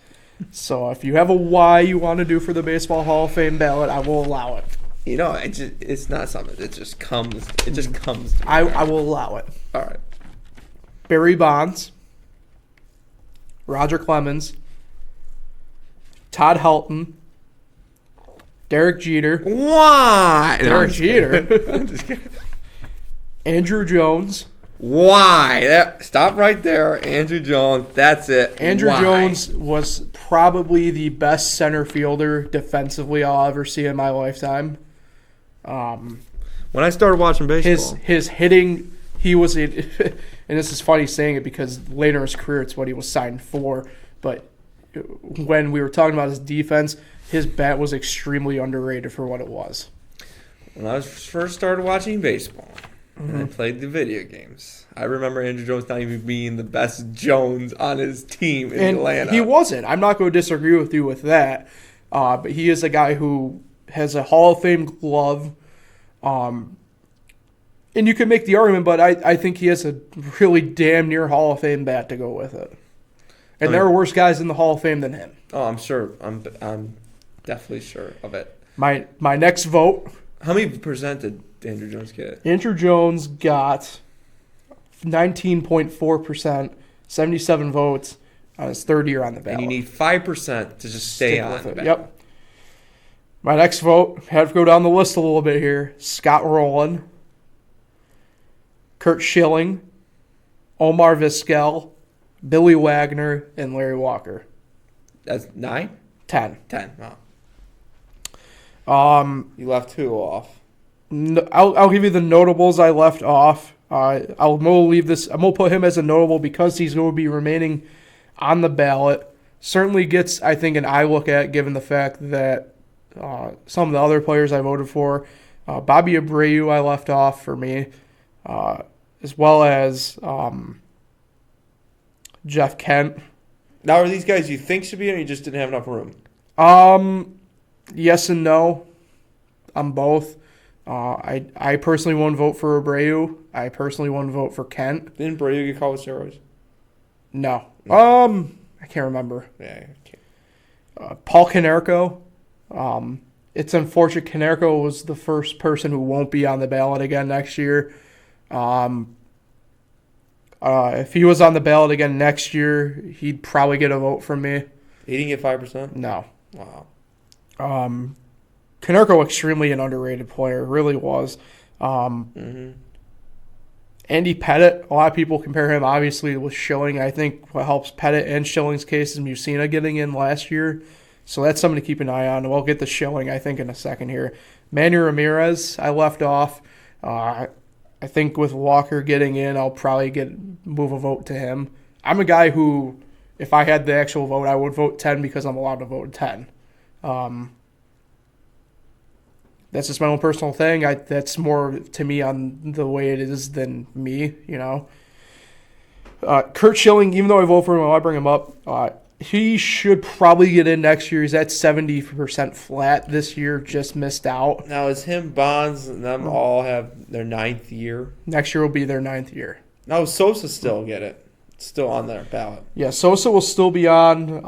[SPEAKER 1] So if you have a Y you want to do for the Baseball Hall of Fame ballot, I will allow it.
[SPEAKER 2] It's not something that just comes. It just comes to me.
[SPEAKER 1] I will allow it.
[SPEAKER 2] All right.
[SPEAKER 1] Barry Bonds. Roger Clemens. Todd Helton. Derek Jeter.
[SPEAKER 2] Why?
[SPEAKER 1] Derek Jeter. I'm just kidding. Andrew Jones.
[SPEAKER 2] Why? Stop right there. Andrew Jones. That's it.
[SPEAKER 1] Andrew Jones was probably the best center fielder defensively I'll ever see in my lifetime.
[SPEAKER 2] When I started watching baseball.
[SPEAKER 1] His hitting, he was... and this is funny saying it because later in his career it's what he was signed for. But when we were talking about his defense, his bat was extremely underrated for what it was.
[SPEAKER 2] When I first started watching baseball, and I played the video games. I remember Andrew Jones not even being the best Jones on his team in Atlanta.
[SPEAKER 1] He wasn't. I'm not going to disagree with you with that. But he is a guy who has a Hall of Fame glove. And you can make the argument, but I think he has a really damn near Hall of Fame bat to go with it. And there are worse guys in the Hall of Fame than him.
[SPEAKER 2] Oh, I'm sure. I'm definitely sure of it.
[SPEAKER 1] My next vote.
[SPEAKER 2] How many percent did Andrew Jones get?
[SPEAKER 1] Andrew Jones got 19.4%, 77 votes on his third year on the ballot.
[SPEAKER 2] And you need 5% to just stay on the ballot.
[SPEAKER 1] Yep. My next vote, had to go down the list a little bit here. Scott Rowland, Kurt Schilling, Omar Vizquel, Billy Wagner, and Larry Walker.
[SPEAKER 2] That's 9?
[SPEAKER 1] 10.
[SPEAKER 2] 10. Wow. You left who off?
[SPEAKER 1] I'll give you the notables I left off. I'm gonna put him as a notable because he's going to be remaining on the ballot. Certainly gets, I think, an eye look at given the fact that some of the other players I voted for, Bobby Abreu I left off for me, as well as Jeff Kent.
[SPEAKER 2] Now, are these guys you think should be in, or you just didn't have enough room?
[SPEAKER 1] Yes and no. I'm both. I personally won't vote for Abreu. I personally won't vote for Kent.
[SPEAKER 2] Didn't Abreu get caught with steroids?
[SPEAKER 1] No. I can't remember.
[SPEAKER 2] Yeah. I can't.
[SPEAKER 1] Paul Konerko. It's unfortunate Konerko was the first person who won't be on the ballot again next year. If he was on the ballot again next year, he'd probably get a vote from me.
[SPEAKER 2] He didn't get 5%?
[SPEAKER 1] No.
[SPEAKER 2] Wow.
[SPEAKER 1] Konerko, extremely an underrated player, really was. Andy Pettit, a lot of people compare him obviously with Schilling. I think what helps Pettit and Schilling's case is Mussina getting in last year. So that's something to keep an eye on. We'll get to Schilling, I think, in a second here. Manny Ramirez, I left off. I think with Walker getting in, I'll probably move a vote to him. I'm a guy who, if I had the actual vote, I would vote 10 because I'm allowed to vote 10. That's just my own personal thing. That's more to me on the way it is than me, you know. Kurt Schilling, even though I vote for him, I bring him up. He should probably get in next year. He's at 70% flat this year, just missed out.
[SPEAKER 2] Now, is him, Bonds, and them all have their 9th year?
[SPEAKER 1] Next year will be their 9th year.
[SPEAKER 2] Now, Sosa still get it? Still on their ballot.
[SPEAKER 1] Yeah, Sosa will still be on.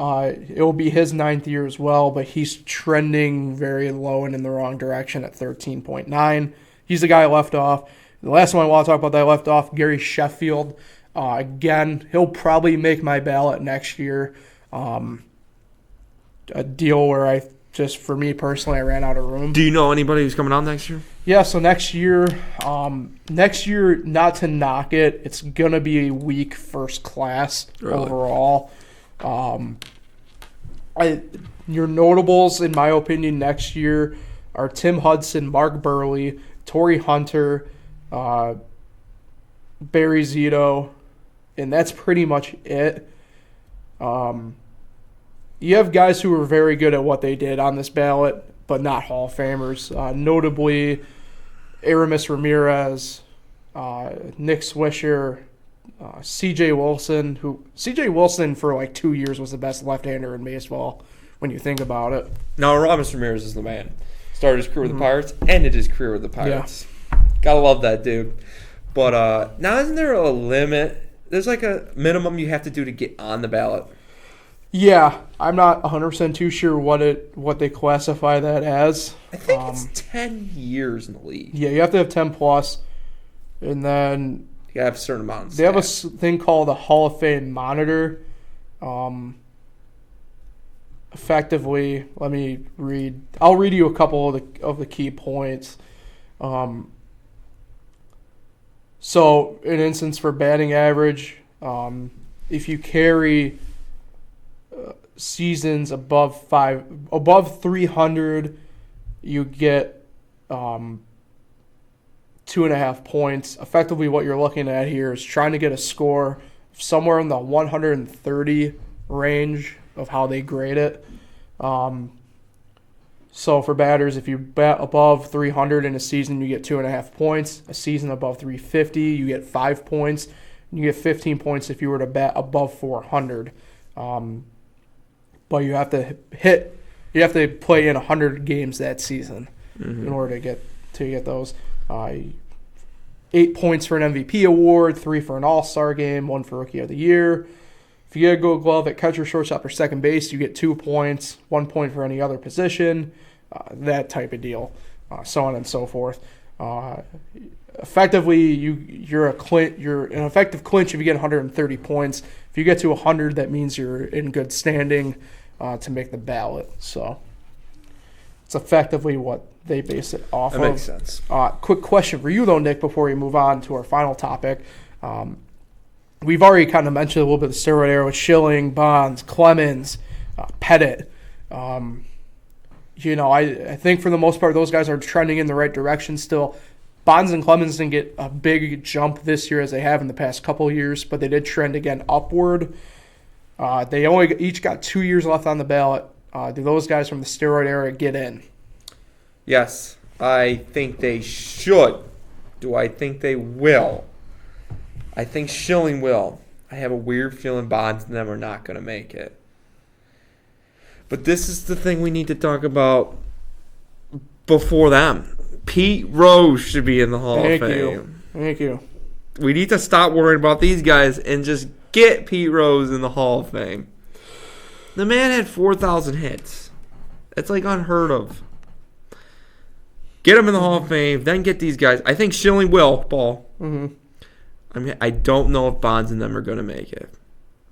[SPEAKER 1] It will be his 9th year as well, but he's trending very low and in the wrong direction at 13.9. He's the guy I left off. The last one I want to talk about that I left off, Gary Sheffield. Again, he'll probably make my ballot next year. A deal where for me personally, I ran out of room.
[SPEAKER 2] Do you know anybody who's coming on next year?
[SPEAKER 1] Yeah, so next year, not to knock it, it's going to be a weak first class overall. Your notables, in my opinion, next year are Tim Hudson, Mark Burley, Torrey Hunter, Barry Zito, and that's pretty much it. You have guys who are very good at what they did on this ballot, but not Hall of Famers. Notably, Aramis Ramirez, Nick Swisher, C.J. Wilson, C.J. Wilson for like 2 years was the best left-hander in baseball when you think about it.
[SPEAKER 2] No, Aramis Ramirez is the man. Started his career with the Pirates, ended his career with the Pirates. Yeah. Gotta love that dude. But now isn't there a limit? There's like a minimum you have to do to get on the ballot.
[SPEAKER 1] Yeah, I'm not 100% too sure what they classify that as.
[SPEAKER 2] I think it's 10 years in the league.
[SPEAKER 1] Yeah, you have to have 10 plus, and then
[SPEAKER 2] you have a certain amount of stats.
[SPEAKER 1] They have a thing called the Hall of Fame monitor. Effectively, let me read. I'll read you a couple of the key points. So, an instance for batting average, if you carry seasons above 300, you get 2.5 points. Effectively, what you're looking at here is trying to get a score somewhere in the 130 range of how they grade it. So for batters, if you bat above 300 in a season, you get 2.5 points. A season above 350, you get 5 points. You get 15 points if you were to bat above 400. But you have to play in 100 games that season in order to get those. 8 points for an MVP award, 3 for an All-Star game, 1 for Rookie of the Year. If you get a Gold Glove at catcher, shortstop, or second base, you get 2 points, 1 point for any other position, that type of deal, so on and so forth. Effectively, you're an effective clinch if you get 130 points. If you get to 100, that means you're in good standing to make the ballot. So it's effectively what they base it off of.
[SPEAKER 2] That makes sense.
[SPEAKER 1] Quick question for you, though, Nick, before we move on to our final topic. We've already kind of mentioned a little bit of the steroid era with Schilling, Bonds, Clemens, Pettit. I think for the most part, those guys are trending in the right direction still. Bonds and Clemens didn't get a big jump this year as they have in the past couple of years, but they did trend again upward. They only each got 2 years left on the ballot. Do those guys from the steroid era get in?
[SPEAKER 2] Yes, I think they should. Do I think they will? I think Schilling will. I have a weird feeling Bonds and them are not going to make it. But this is the thing we need to talk about before them. Pete Rose should be in the Hall of Fame.
[SPEAKER 1] Thank you.
[SPEAKER 2] We need to stop worrying about these guys and just get Pete Rose in the Hall of Fame. The man had 4,000 hits. That's like unheard of. Get him in the Hall of Fame, then get these guys. I think Schilling will, Paul.
[SPEAKER 1] Mm-hmm.
[SPEAKER 2] I don't know if Bonds and them are going to make it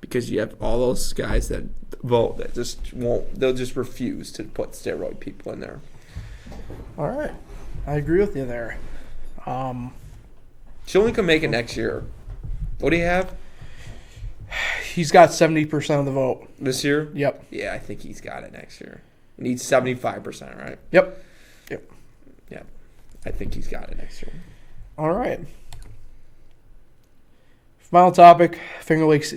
[SPEAKER 2] because you have all those guys that vote that just won't. They'll just refuse to put steroid people in there.
[SPEAKER 1] All right, I agree with you there.
[SPEAKER 2] Schilling can make it next year. What do you have?
[SPEAKER 1] He's got 70% of the vote
[SPEAKER 2] This year?
[SPEAKER 1] Yep.
[SPEAKER 2] Yeah, I think he's got it next year. He needs 75%, right?
[SPEAKER 1] Yep.
[SPEAKER 2] Yeah, I think he's got it next year.
[SPEAKER 1] All right. Final topic, Finger Lakes,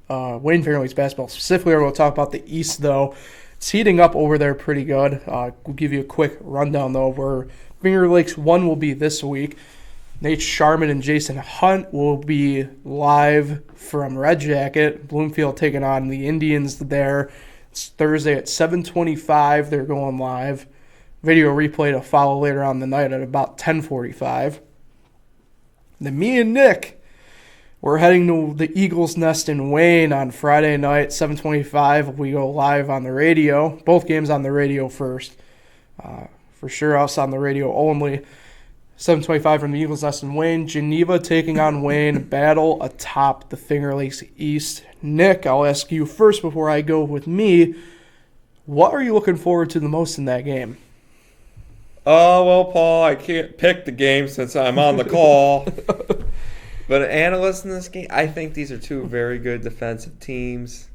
[SPEAKER 1] Wayne Finger Lakes basketball. Specifically, we're going to talk about the East, though. It's heating up over there pretty good. We'll give you a quick rundown, though, where Finger Lakes 1 will be this week. Nate Sharman and Jason Hunt will be live from Red Jacket. Bloomfield taking on the Indians there. It's Thursday at 7:25. They're going live. Video replay to follow later on in the night at about 10:45. Then me and Nick, we're heading to the Eagles Nest in Wayne on Friday night, 7:25. We go live on the radio. Both games on the radio first. For sure, us on the radio only. 7:25 from the Eagles Nest in Wayne. Geneva taking on Wayne. Battle atop the Finger Lakes East. Nick, I'll ask you first before I go with me. What are you looking forward to the most in that game?
[SPEAKER 2] Oh, well, Paul, I can't pick the game since I'm on the call. But an analyst in this game, I think these are two very good defensive teams.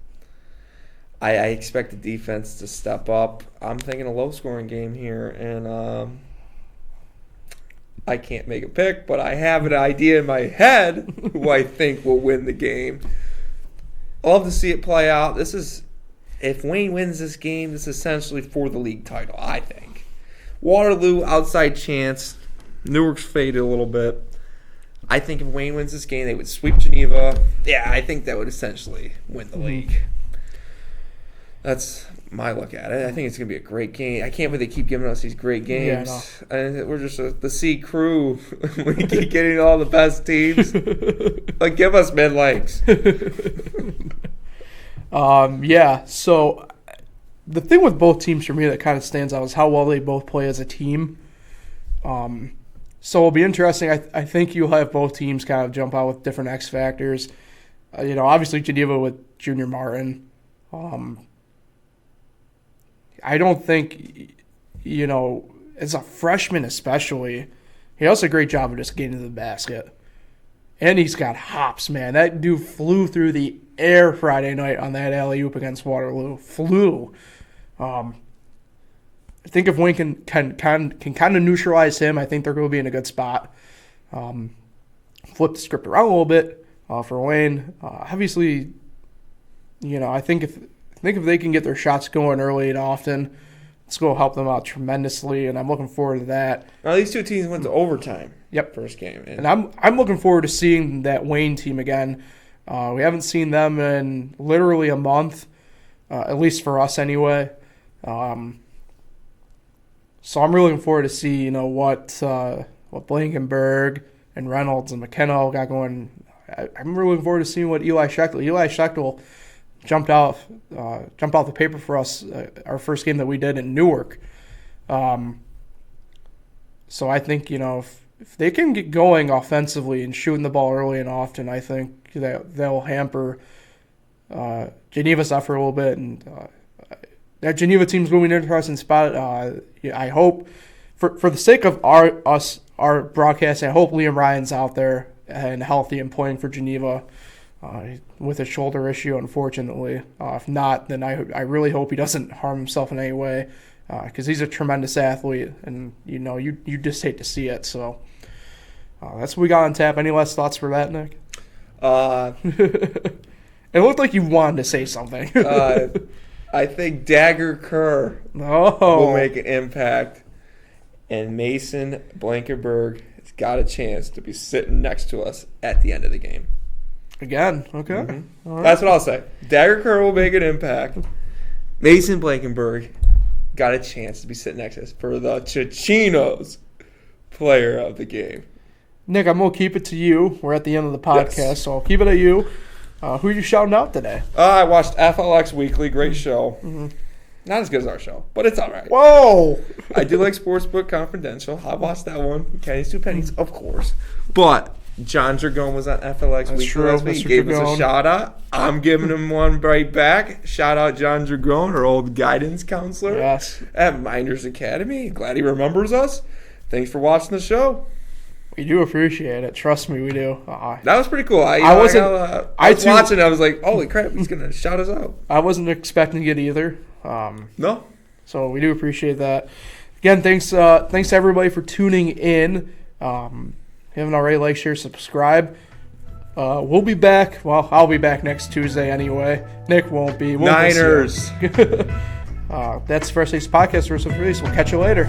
[SPEAKER 2] I expect the defense to step up. I'm thinking a low-scoring game here, and I can't make a pick, but I have an idea in my head who I think will win the game. I love to see it play out. If Wayne wins this game, this is essentially for the league title, I think. Waterloo, outside chance. Newark's faded a little bit. I think if Wayne wins this game, they would sweep Geneva. Yeah, I think that would essentially win the league. That's my look at it. I think it's going to be a great game. I can't believe they keep giving us these great games. Yeah, no. We're just the C crew. We keep getting all the best teams. Like, give us mid-legs.
[SPEAKER 1] Yeah, so the thing with both teams for me that kind of stands out is how well they both play as a team. So it'll be interesting. I think you'll have both teams kind of jump out with different X factors. Obviously Geneva with Junior Martin. I don't think, as a freshman especially, he does a great job of just getting to the basket. And he's got hops, man. That dude flew through the air Friday night on that alley-oop against Waterloo. Flew. I think if Wayne can kind of neutralize him, I think they're going to be in a good spot. Flip the script around a little bit for Wayne. Obviously, I think if they can get their shots going early and often, It's going to help them out tremendously, and I'm looking forward to that.
[SPEAKER 2] Now, these two teams went to overtime.
[SPEAKER 1] Yep.
[SPEAKER 2] First game.
[SPEAKER 1] And I'm looking forward to seeing that Wayne team again. We haven't seen them in literally a month, at least for us anyway. So I'm really looking forward to see, what Blankenberg and Reynolds and McKenna got going. I'm really looking forward to seeing what Eli Schechtel jumped off the paper for us our first game that we did in Newark. So I think if they can get going offensively and shooting the ball early and often, I think that will hamper Geneva's effort a little bit. And that Geneva team's going to be an interesting spot. I hope, for the sake of our broadcast, I hope Liam Ryan's out there and healthy and playing for Geneva with a shoulder issue, unfortunately. If not, then I really hope he doesn't harm himself in any way, because he's a tremendous athlete, and you just hate to see it. So that's what we got on tap. Any last thoughts for that, Nick? It looked like you wanted to say something.
[SPEAKER 2] I think Dagger Kerr will make an impact, and Mason Blankenberg has got a chance to be sitting next to us at the end of the game.
[SPEAKER 1] Again, okay.
[SPEAKER 2] Mm-hmm.
[SPEAKER 1] All right.
[SPEAKER 2] That's what I'll say. Dagger Kerr will make an impact. Mason Blankenberg got a chance to be sitting next to us for the Chichinos player of the game.
[SPEAKER 1] Nick, I'm going to keep it to you. We're at the end of the podcast, so I'll keep it at you. Who are you shouting out today?
[SPEAKER 2] I watched FLX Weekly. Great show. Mm-hmm. Not as good as our show, but it's all right.
[SPEAKER 1] Whoa!
[SPEAKER 2] I do like Sportsbook Confidential. I watched that one. Kenny's Two Pennies, of course. But John Dragone was on FLX Weekly last week. He gave us a shout-out. I'm giving him one right back. Shout-out John Dragone, our old guidance counselor at Minders Academy. Glad he remembers us. Thanks for watching the show.
[SPEAKER 1] We do appreciate it. Trust me, we do.
[SPEAKER 2] That was pretty cool. I was watching. I was like, holy crap, he's going to shout us out.
[SPEAKER 1] I wasn't expecting it either.
[SPEAKER 2] No.
[SPEAKER 1] So we do appreciate that. Again, thanks to everybody for tuning in. If you haven't already, like, share, subscribe. We'll be back. Well, I'll be back next Tuesday anyway. Nick won't be.
[SPEAKER 2] Niners.
[SPEAKER 1] That's First Ace Podcast. Russo, Felice. We'll catch you later.